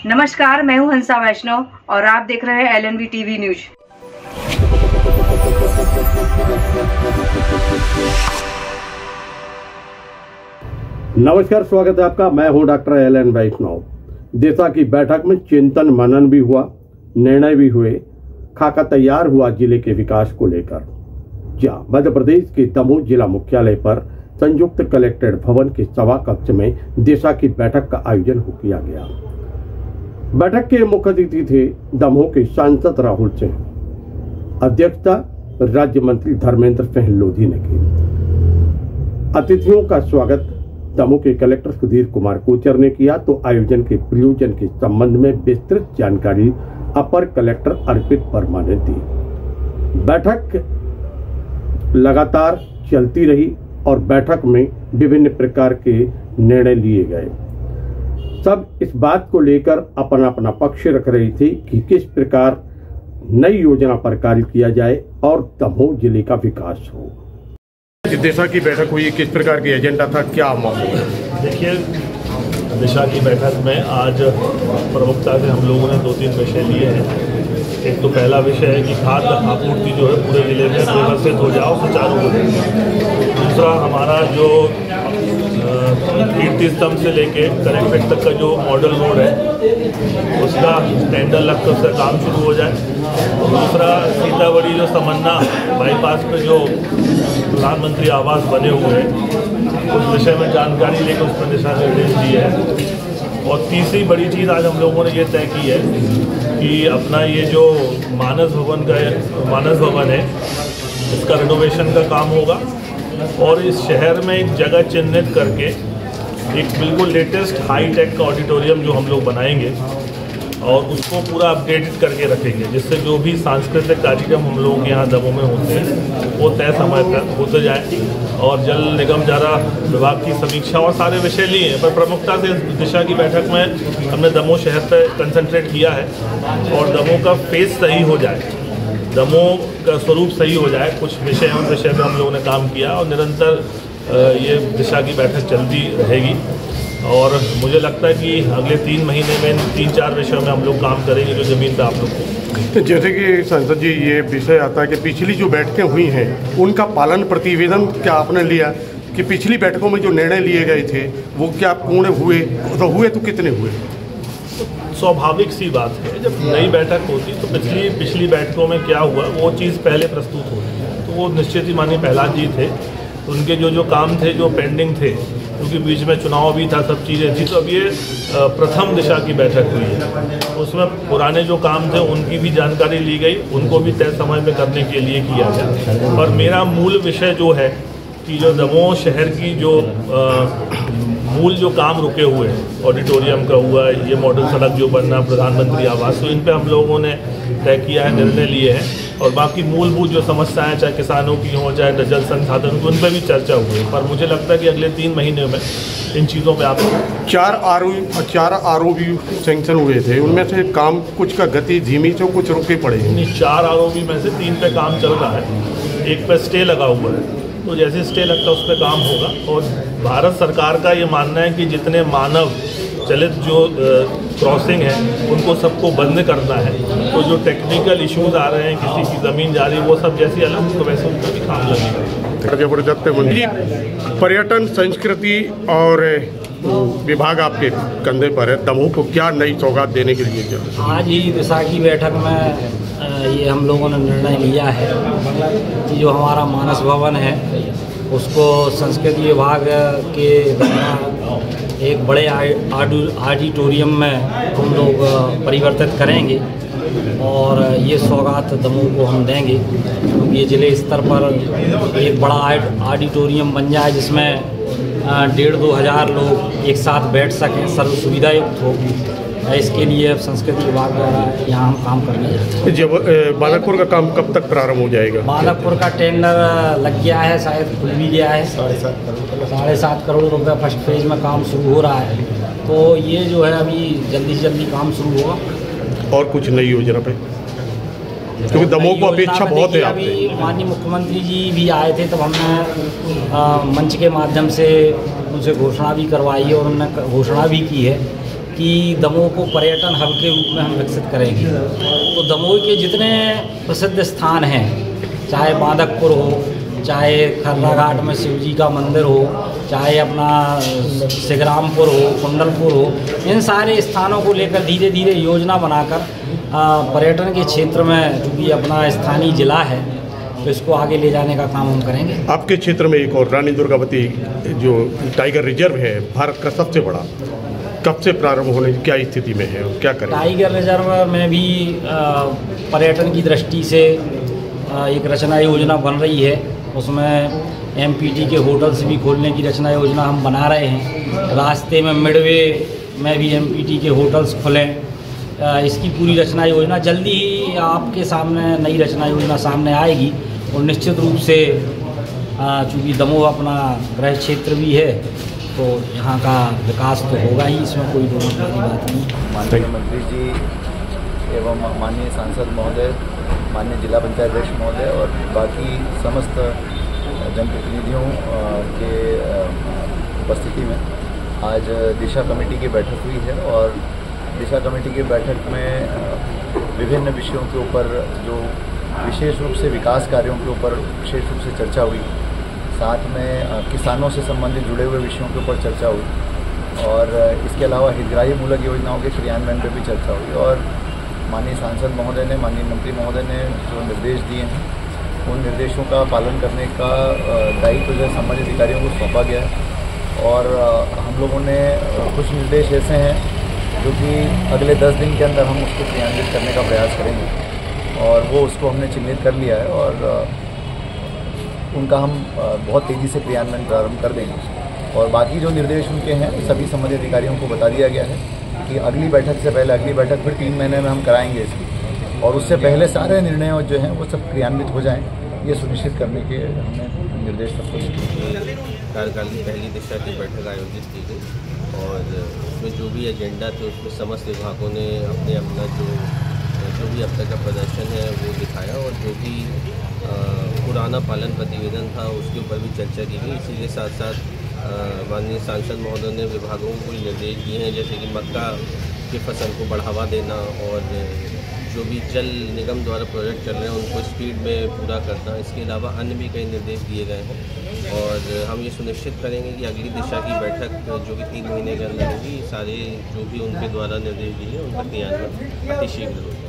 नमस्कार, मैं हूं हंसा वैष्णव और आप देख रहे हैं LNV TV न्यूज। नमस्कार, स्वागत है आपका। मैं हूं डॉक्टर LN वैष्णव। दिशा की बैठक में चिंतन मनन भी हुआ, निर्णय भी हुए, खाका तैयार हुआ जिले के विकास को लेकर। जहां मध्य प्रदेश के दमोह जिला मुख्यालय पर संयुक्त कलेक्ट्रेट भवन के सभा कक्ष में दिशा की बैठक का आयोजन किया गया। बैठक के मुख्य अतिथि थे दमोह के सांसद राहुल सिंह। अध्यक्षता राज्य मंत्री धर्मेंद्र सिंह लोधी ने की। अतिथियों का स्वागत दमोह के कलेक्टर सुधीर कुमार कोचर ने किया तो आयोजन के प्रयोजन के संबंध में विस्तृत जानकारी अपर कलेक्टर अर्पित वर्मा ने दी। बैठक लगातार चलती रही और बैठक में विभिन्न प्रकार के निर्णय लिए गए। सब इस बात को लेकर अपना अपना पक्ष रख रही थी कि किस प्रकार नई योजना पर कार्य किया जाए और दमोह जिले का विकास हो। दिशा की बैठक हुई, किस प्रकार की एजेंडा था, क्या मामला? देखिए, दिशा की बैठक में आज प्रमुखता से हम लोगों ने 2-3 विषय लिए हैं। एक तो पहला विषय है कि खाद्य आपूर्ति जो है पूरे जिले में व्यवस्थित हो जाओ, सुचारू हो जाए। दूसरा हमारा जो कीर्ति स्तंभ से लेके कलेक्ट्रेट तक का जो मॉडल रोड है उसका टेंडर लग कर उसका काम शुरू हो जाए। दूसरा सीतामढ़ी जो समन्ना बाईपास पे जो प्रधानमंत्री आवास बने हुए हैं उस विषय में जानकारी लेकर उस पर दिशा निर्देश दिए हैं। और तीसरी बड़ी चीज़ आज हम लोगों ने ये तय की है कि अपना ये जो मानस भवन है इसका रिनोवेशन का काम होगा और इस शहर में एक जगह चिन्हित करके एक बिल्कुल लेटेस्ट हाई टेक का ऑडिटोरियम जो हम लोग बनाएंगे और उसको पूरा अपडेटेड करके रखेंगे, जिससे जो भी सांस्कृतिक कार्यक्रम हम लोगों के यहाँ दमोह में होते हैं वो तय समय पर होते जाए। और जल निगम जारा विभाग की समीक्षा और सारे विषय लिए हैं, पर प्रमुखता से इस दिशा की बैठक में हमने दमोह शहर पर कंसंट्रेट किया है और दमोह का फेस सही हो जाए, दमोह का स्वरूप सही हो जाए। कुछ विषय पर हम लोगों ने काम किया और निरंतर ये दिशा की बैठक चलती रहेगी और मुझे लगता है कि अगले 3 महीने में 3-4 विषयों में हम लोग काम करेंगे जो ज़मीन पे आप लोग को। जैसे कि सांसद जी, ये विषय आता है कि पिछली जो बैठकें हुई हैं उनका पालन प्रतिवेदन क्या आपने लिया कि पिछली बैठकों में जो निर्णय लिए गए थे वो क्या पूर्ण हुए, तो हुए तो कितने हुए? स्वाभाविक सी बात है, जब नई बैठक होती तो पिछली बैठकों में क्या हुआ वो चीज़ पहले प्रस्तुत होती है। तो वो निश्चित ही माननीय प्रहलाद जी थे, तो उनके जो काम थे जो पेंडिंग थे, क्योंकि बीच में चुनाव भी था, सब चीज़ें थी, तो अब ये प्रथम दिशा की बैठक हुई है। उसमें पुराने जो काम थे उनकी भी जानकारी ली गई, उनको भी तय समय में करने के लिए किया गया। और मेरा मूल विषय जो है कि जो दमोह शहर की जो मूल जो काम रुके हुए हैं, ऑडिटोरियम का हुआ, ये मॉडल सड़क जो बनना, प्रधानमंत्री आवास, तो इन पे हम लोगों ने तय किया है, निर्णय लिए हैं। और बाकी मूलभूत जो समस्याएं चाहे किसानों की हो चाहे जल संसाधन की, उन पर भी चर्चा हुई है। पर मुझे लगता है कि अगले 3 महीने में इन चीज़ों पे आप 4 ROB सैंक्शन हुए थे, उनमें से काम कुछ का गति धीमी से कुछ रुके पड़े हैं। नहीं, 4 ROB में से 3 पे काम चल रहा है, एक पे स्टे लगा हुआ है, तो जैसे स्टे लगता है उस पर काम होगा। और भारत सरकार का ये मानना है कि जितने मानव चलित जो क्रॉसिंग है उनको सबको बंद करना है। तो जो टेक्निकल इश्यूज आ रहे हैं, किसी की ज़मीन जा रही है, वो सब जैसी अलग तो वैसे उन पर भी काम लगेगा। जबरदस्त मंत्री, पर्यटन संस्कृति और विभाग आपके कंधे पर है, दमोह को क्या नई सौगात देने के लिए? आज ही दिशा की बैठक में ये हम लोगों ने निर्णय लिया है कि जो हमारा मानस भवन है उसको संस्कृति विभाग के एक बड़े ऑडिटोरियम में हम लोग परिवर्तित करेंगे और ये सौगात दमोह को हम देंगे, क्योंकि ये जिले स्तर पर एक बड़ा ऑडिटोरियम बन जाए जिसमें 1,500-2 हज़ार लोग एक साथ बैठ सकें, सर्व सुविधा युक्त हो। इसके लिए अब संस्कृति विभाग द्वारा यहाँ हम काम करने जाते हैं। जब बालकपुर का काम कब तक प्रारंभ हो जाएगा? बालकपुर का टेंडर लग गया है, शायद खुल भी गया है। 7.5 करोड़ रुपये फर्स्ट फेज में काम शुरू हो रहा है, तो ये जो है अभी जल्दी से जल्दी काम शुरू होगा। और कुछ नई योजना पे, क्योंकि दमोह को अपेक्षा बहुत है आपसे। अभी माननीय मुख्यमंत्री जी भी आए थे, तब हमने मंच के माध्यम से उनसे घोषणा भी करवाई है और उन्होंने घोषणा भी की है कि दमोह को पर्यटन हब के रूप में हम विकसित करेंगे। तो दमोह के जितने प्रसिद्ध स्थान हैं, चाहे बांधकपुर हो, चाहे खर्रा घाट में शिव जी का मंदिर हो, चाहे अपना सिगरामपुर हो, कुंडलपुर हो, इन सारे स्थानों को लेकर धीरे धीरे योजना बनाकर पर्यटन के क्षेत्र में चूँकि अपना स्थानीय जिला है तो इसको आगे ले जाने का काम हम करेंगे। आपके क्षेत्र में एक और रानी दुर्गावती जो टाइगर रिजर्व है भारत का सबसे बड़ा, कब से प्रारंभ होने की क्या स्थिति में है और क्या करें? टाइगर रिजर्व में भी पर्यटन की दृष्टि से एक रचना योजना बन रही है। उसमें एमपीटी के होटल्स भी खोलने की रचना योजना हम बना रहे हैं। रास्ते में मिडवे में भी एमपीटी के होटल्स खुलें, इसकी पूरी रचना योजना जल्दी ही आपके सामने नई रचना योजना सामने आएगी। और निश्चित रूप से चूँकि दमोह अपना गृह क्षेत्र भी है तो यहाँ का विकास तो होगा ही, इसमें कोई दो मत वाली बात नहीं। माननीय मंत्री जी एवं माननीय सांसद महोदय, माननीय जिला पंचायत अध्यक्ष महोदय और बाकी समस्त जनप्रतिनिधियों के उपस्थिति में आज दिशा कमेटी की बैठक हुई है। और दिशा कमेटी की बैठक में विभिन्न विषयों के ऊपर जो विशेष रूप से विकास कार्यों के ऊपर विशेष रूप से चर्चा हुई, साथ में किसानों से संबंधित जुड़े हुए विषयों के ऊपर चर्चा हुई और इसके अलावा हितग्राही मूलक योजनाओं के क्रियान्वयन पर भी चर्चा हुई। और माननीय सांसद महोदय ने, माननीय मंत्री महोदय ने जो निर्देश दिए हैं उन निर्देशों का पालन करने का दायित्व जो संबंधित अधिकारियों को सौंपा गया है। और हम लोगों ने कुछ निर्देश ऐसे हैं जो कि अगले 10 दिन के अंदर हम उसको क्रियान्वित करने का प्रयास करेंगे और वो उसको हमने चिन्हित कर लिया है और उनका हम बहुत तेज़ी से क्रियान्वयन प्रारंभ कर देंगे। और बाकी जो निर्देश उनके हैं सभी संबंधित अधिकारियों को बता दिया गया है कि अगली बैठक से पहले, अगली बैठक फिर 3 महीने में हम कराएंगे इसकी, और उससे पहले सारे निर्णय जो हैं वो सब क्रियान्वित हो जाएं, ये सुनिश्चित करने के हमने निर्देश सबको दिए। कार्यकाल की पहली दिशा की बैठक आयोजित की गई और उसमें जो भी एजेंडा थे उसमें समस्त विभागों ने अपना जो भी अब तक का प्रदर्शन है वो दिखाया और जो भी पुराना पालन प्रतिवेदन था उसके ऊपर भी चर्चा की गई। इसी के साथ साथ माननीय सांसद महोदय ने विभागों को निर्देश दिए हैं जैसे कि मक्का की फसल को बढ़ावा देना और जो भी जल निगम द्वारा प्रोजेक्ट चल रहे हैं उनको स्पीड में पूरा करना। इसके अलावा अन्य भी कई निर्देश दिए गए हैं और हम ये सुनिश्चित करेंगे कि अगली दिशा की बैठक जो कि 3 महीने के अंदर होगी, सारे जो भी उनके द्वारा निर्देश दिए हैं उनका क्रियान्वयन अतिशीघ्र होगा।